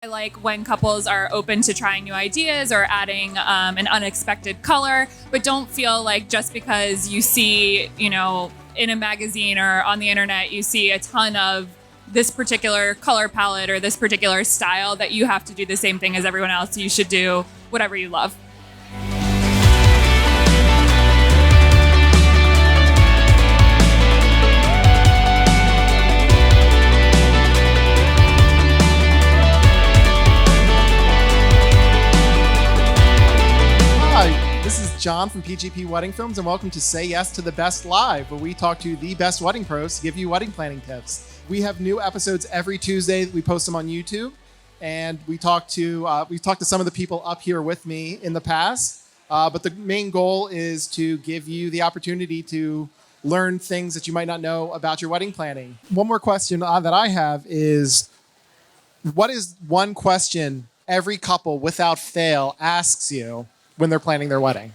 I like when couples are open to trying new ideas or adding an unexpected color, but don't feel like just because you see, in a magazine or on the internet, you see a ton of this particular color palette or this particular style that you have to do the same thing as everyone else. You should do whatever you love. This is John from PGP Wedding Films, and welcome to Say Yes to the Best Live, where we talk to the best wedding pros to give you wedding planning tips. We have new episodes every Tuesday. We post them on YouTube, and we talk to some of the people up here with me in the past. But the main goal is to give you the opportunity to learn things that you might not know about your wedding planning. One more question that I have is, what is one question every couple without fail asks you when they're planning their wedding?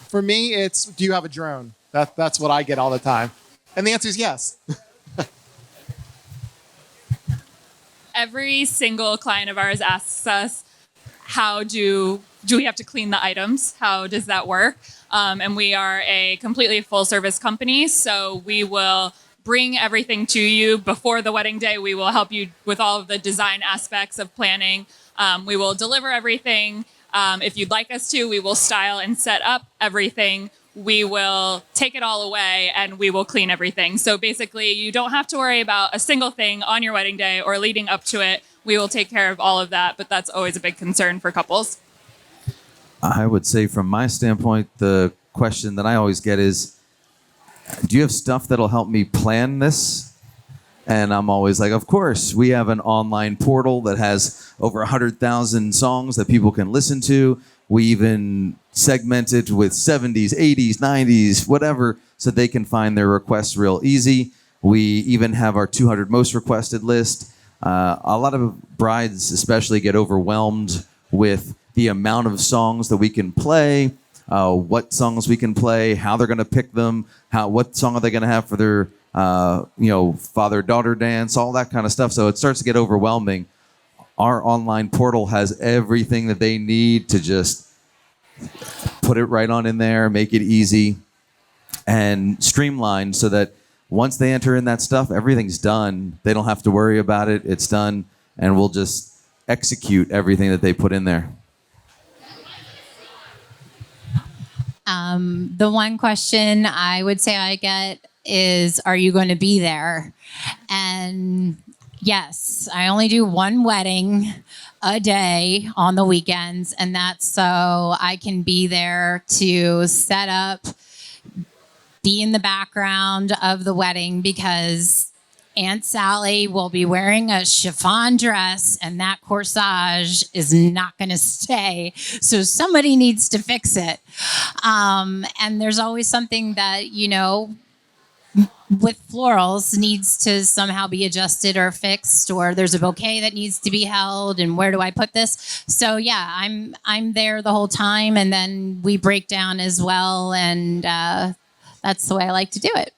For me, it's, do you have a drone? That's what I get all the time. And the answer is yes. Every single client of ours asks us, how do we have to clean the items? How does that work? And we are a completely full service company, so we will bring everything to you before the wedding day. We will help you with all of the design aspects of planning. We will deliver everything. If you'd like us to, we will style and set up everything. We will take it all away and we will clean everything. So basically, you don't have to worry about a single thing on your wedding day or leading up to it. We will take care of all of that, but that's always a big concern for couples. I would say from my standpoint, the question that I always get is, do you have stuff that'll help me plan this? And I'm always like, of course. We have an online portal that has over 100,000 songs that people can listen to. We even segment it with 70s, 80s, 90s, whatever, so they can find their requests real easy. We even have our 200 most requested list. A lot of brides especially get overwhelmed with the amount of songs that we can play, what songs we can play, how they're going to pick them, what song are they going to have for their father-daughter dance, all that kind of stuff. So it starts to get overwhelming. Our online portal has everything that they need to just put it right on in there, make it easy and streamlined so that once they enter in that stuff, everything's done. They don't have to worry about it. It's done, and we'll just execute everything that they put in there. The one question I would say I get is, are you going to be there? And yes, I only do one wedding a day on the weekends, and that's so I can be there to set up, be in the background of the wedding, because Aunt Sally will be wearing a chiffon dress and that corsage is not going to stay. So somebody needs to fix it. And there's always something that, with florals needs to somehow be adjusted or fixed, or there's a bouquet that needs to be held, and where do I put this? So yeah, I'm there the whole time, and then we break down as well, and that's the way I like to do it.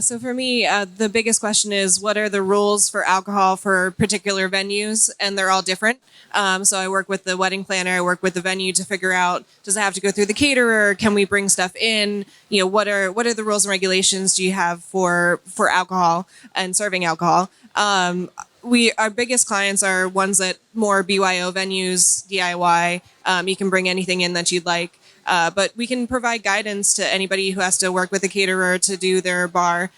So for me, the biggest question is, what are the rules for alcohol for particular venues? And they're all different. So I work with the wedding planner, I work with the venue to figure out, does it have to go through the caterer? Can we bring stuff in? What are the rules and regulations do you have for alcohol and serving alcohol? Our biggest clients are ones that more BYO venues, DIY. You can bring anything in that you'd like. But we can provide guidance to anybody who has to work with a caterer to do their bar.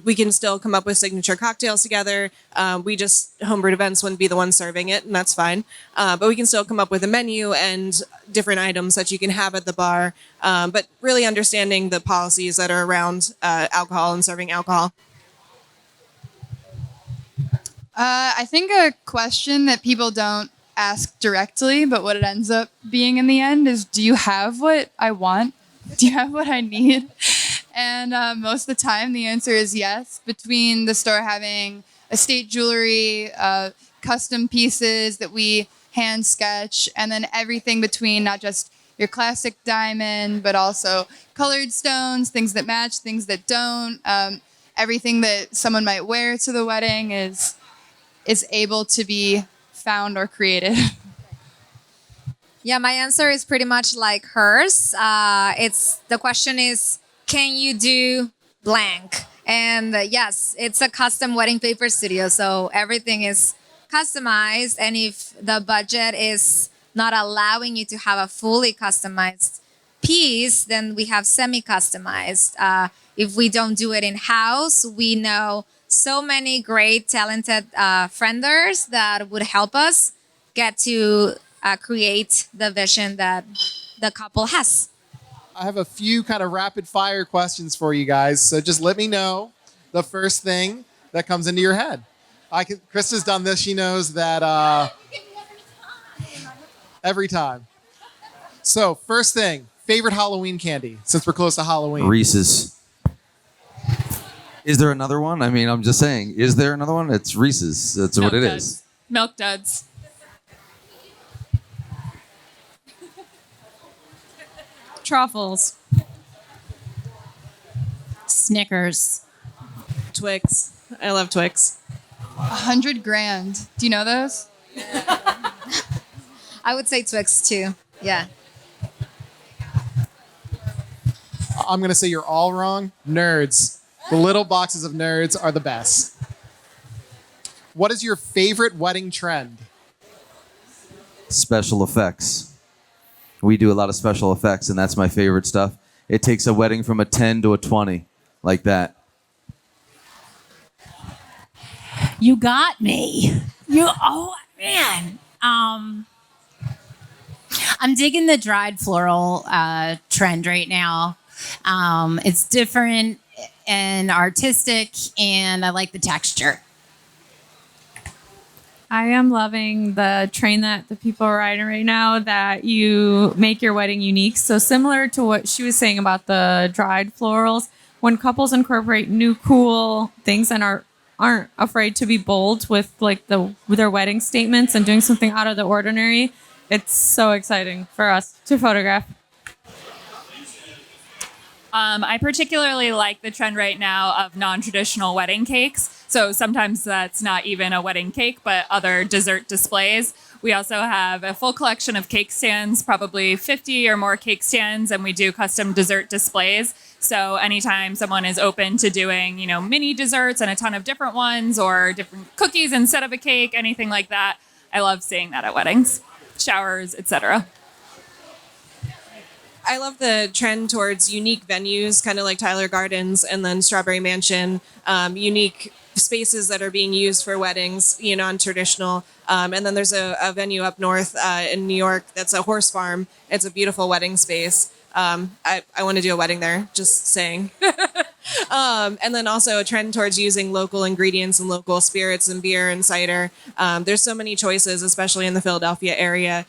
We can still come up with signature cocktails together. Homebrewed events wouldn't be the one serving it, and that's fine. But we can still come up with a menu and different items that you can have at the bar. But really understanding the policies that are around alcohol and serving alcohol. I think a question that people don't ask directly, but what it ends up being in the end is, do you have what I want? Do you have what I need? And most of the time, the answer is yes. Between the store having estate jewelry, custom pieces that we hand sketch, and then everything between not just your classic diamond, but also colored stones, things that match, things that don't. Everything that someone might wear to the wedding is able to be found or created? Yeah, my answer is pretty much like hers. It's the question is, can you do blank? And yes, it's a custom wedding paper studio, so everything is customized. And if the budget is not allowing you to have a fully customized piece, then we have semi-customized. If we don't do it in house, we know so many great, talented frienders that would help us get to create the vision that the couple has. I have a few kind of rapid fire questions for you guys. So just let me know the first thing that comes into your head. Krista's done this. She knows that every time. So first thing, favorite Halloween candy, since we're close to Halloween. Reese's. Is there another one? I mean, I'm just saying, is there another one? It's Reese's. That's what it is. Milk duds. Truffles. Snickers. Twix. I love Twix. 100 grand. Do you know those? I would say Twix too. Yeah. I'm going to say you're all wrong. Nerds. The little boxes of Nerds are the best. What is your favorite wedding trend? Special effects. We do a lot of special effects, and that's my favorite stuff. It takes a wedding from a 10 to a 20, like that. You got me. Oh man. I'm digging the dried floral trend right now. It's different and artistic, and I like the texture. I am loving the train that the people are riding right now, that you make your wedding unique. So similar to what she was saying about the dried florals, when couples incorporate new cool things and aren't afraid to be bold with like their wedding statements and doing something out of the ordinary, it's so exciting for us to photograph. I particularly like the trend right now of non-traditional wedding cakes. So sometimes that's not even a wedding cake, but other dessert displays. We also have a full collection of cake stands, probably 50 or more cake stands, and we do custom dessert displays. So anytime someone is open to doing, mini desserts and a ton of different ones, or different cookies instead of a cake, anything like that, I love seeing that at weddings, showers, etc. I love the trend towards unique venues, kind of like Tyler Gardens and then Strawberry Mansion, unique spaces that are being used for weddings, non-traditional. And then there's a venue up north in New York that's a horse farm. It's a beautiful wedding space. I want to do a wedding there, just saying. And then also a trend towards using local ingredients and local spirits and beer and cider. There's so many choices, especially in the Philadelphia area.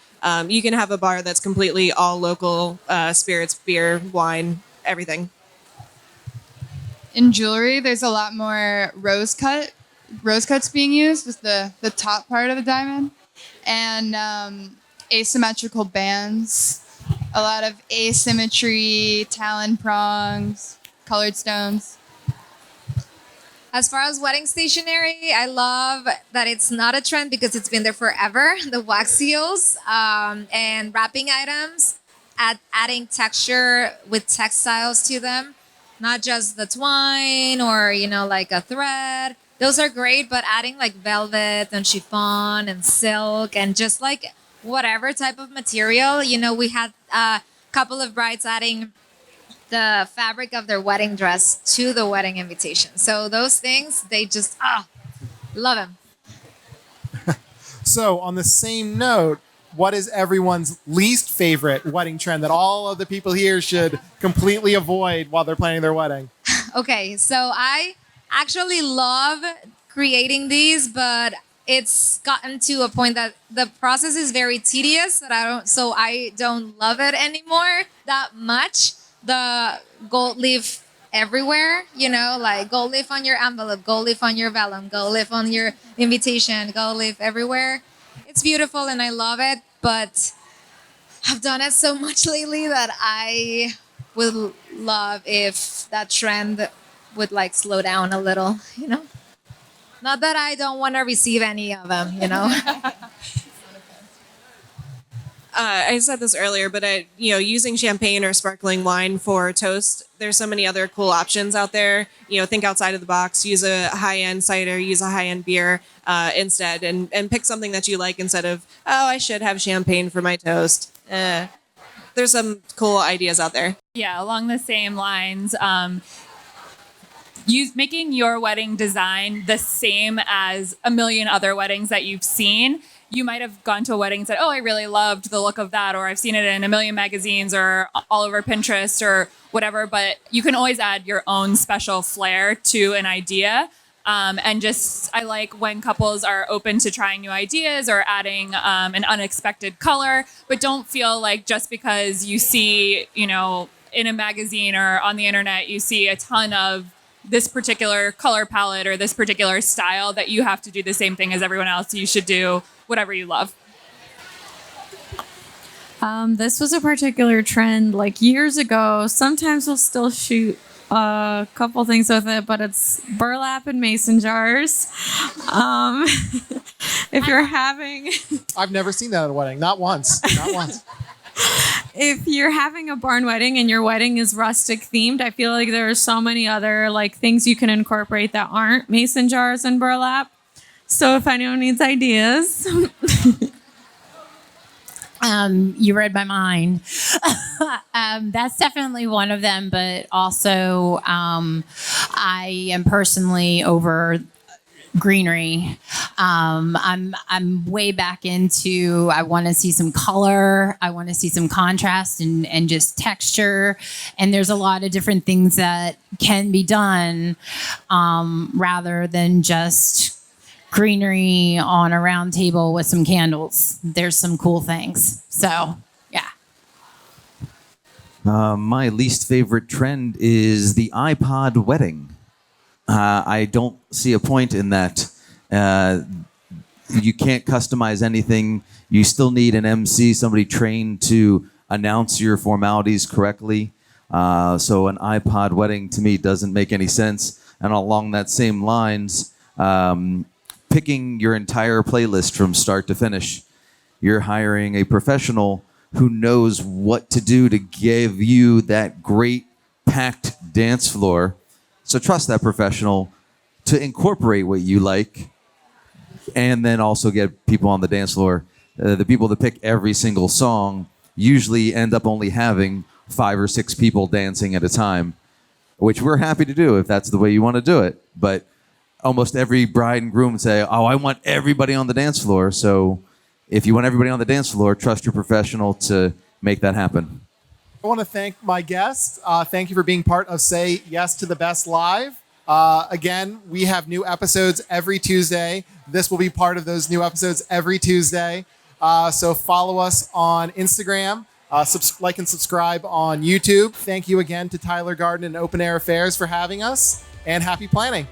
You can have a bar that's completely all local spirits, beer, wine, everything. In jewelry, there's a lot more rose cuts being used with the top part of the diamond, and asymmetrical bands. A lot of asymmetry, talon prongs, colored stones. As far as wedding stationery, I love that it's not a trend because it's been there forever. The wax seals and wrapping items, adding texture with textiles to them, not just the twine or like a thread. Those are great, but adding like velvet and chiffon and silk and just like whatever type of material. We had a couple of brides adding the fabric of their wedding dress to the wedding invitation. So those things, they just, love them. So on the same note, what is everyone's least favorite wedding trend that all of the people here should completely avoid while they're planning their wedding? Okay, so I actually love creating these, but it's gotten to a point that the process is very tedious that I don't love it anymore that much. The gold leaf everywhere, like gold leaf on your envelope, gold leaf on your vellum, gold leaf on your invitation, gold leaf everywhere. It's beautiful and I love it, but I've done it so much lately that I would love if that trend would like slow down a little, Not that I don't want to receive any of them, I said this earlier, but using champagne or sparkling wine for toast, there's so many other cool options out there. Think outside of the box. Use a high-end cider, use a high-end beer instead, and pick something that you like instead of, oh, I should have champagne for my toast. There's some cool ideas out there. Yeah, along the same lines, making your wedding design the same as a million other weddings that you've seen. You might have gone to a wedding and said, oh, I really loved the look of that, or I've seen it in a million magazines or all over Pinterest or whatever, but you can always add your own special flair to an idea. I like when couples are open to trying new ideas or adding an unexpected color, but don't feel like just because you see, in a magazine or on the internet, you see a ton of this particular color palette or this particular style that you have to do the same thing as everyone else. You should do whatever you love. This was a particular trend like years ago. Sometimes we'll still shoot a couple things with it, but it's burlap and mason jars. If you're having... I've never seen that at a wedding. Not once. Not once. If you're having a barn wedding and your wedding is rustic themed, I feel like there are so many other things you can incorporate that aren't mason jars and burlap. So if anyone needs ideas. You read my mind. That's definitely one of them, but also I am personally over greenery. I'm way back into, I want to see some color. I want to see some contrast and just texture. And there's a lot of different things that can be done rather than just greenery on a round table with some candles. There's some cool things. So, yeah. My least favorite trend is the iPod wedding. I don't see a point in that. You can't customize anything. You still need an MC, somebody trained to announce your formalities correctly. So an iPod wedding to me doesn't make any sense. And along that same lines, picking your entire playlist from start to finish. You're hiring a professional who knows what to do to give you that great packed dance floor. So trust that professional to incorporate what you like and then also get people on the dance floor. The people that pick every single song usually end up only having 5 or 6 people dancing at a time, which we're happy to do if that's the way you want to do it. But almost every bride and groom say, oh, I want everybody on the dance floor. So if you want everybody on the dance floor, trust your professional to make that happen. I want to thank my guests. Thank you for being part of Say Yes to the Best Live. Again, we have new episodes every Tuesday. This will be part of those new episodes every Tuesday. So follow us on Instagram, like and subscribe on YouTube. Thank you again to Tyler Garden and Open Air Affairs for having us, and happy planning.